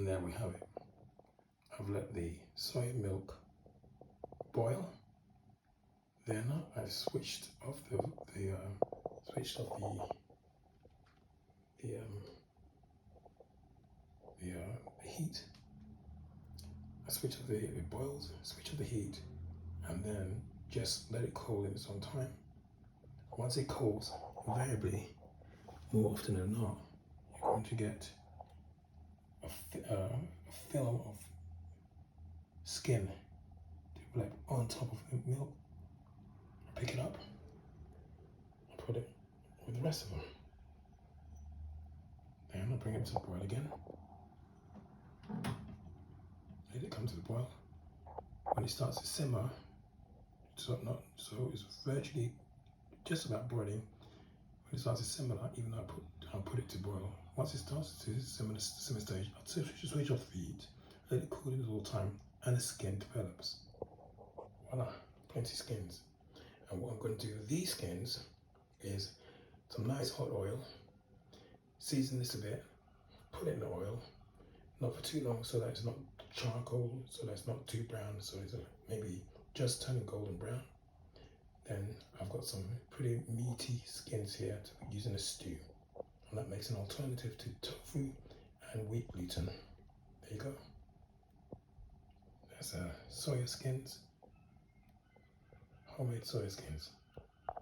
And there we have it. I've let the soy milk boil. Then I've switched off the heat. I switch off it boils, switch off the heat, and then just let it cool in its own time. Once it cools, invariably, more often than not, you're going to get a film of skin like on top of the milk. Pick it up and put it with the rest of them. Then I'll bring it to the boil again. Let it come to the boil. When it starts to simmer, so it's virtually just about boiling. When it starts to simmer, even though I'll put it to boil. Once it starts to simmer stage, I'll switch off the heat, let it cool in a little time, and the skin develops. Voila, plenty of skins. And what I'm going to do with these skins is some nice hot oil, season this a bit, put it in the oil, not for too long so that it's not charcoal, so that it's not too brown, so it's maybe just turning golden brown. Then I've got some pretty meaty skins here to use in a stew. And that makes an alternative to tofu and wheat gluten. There you go. That's soya skins, homemade soya skins.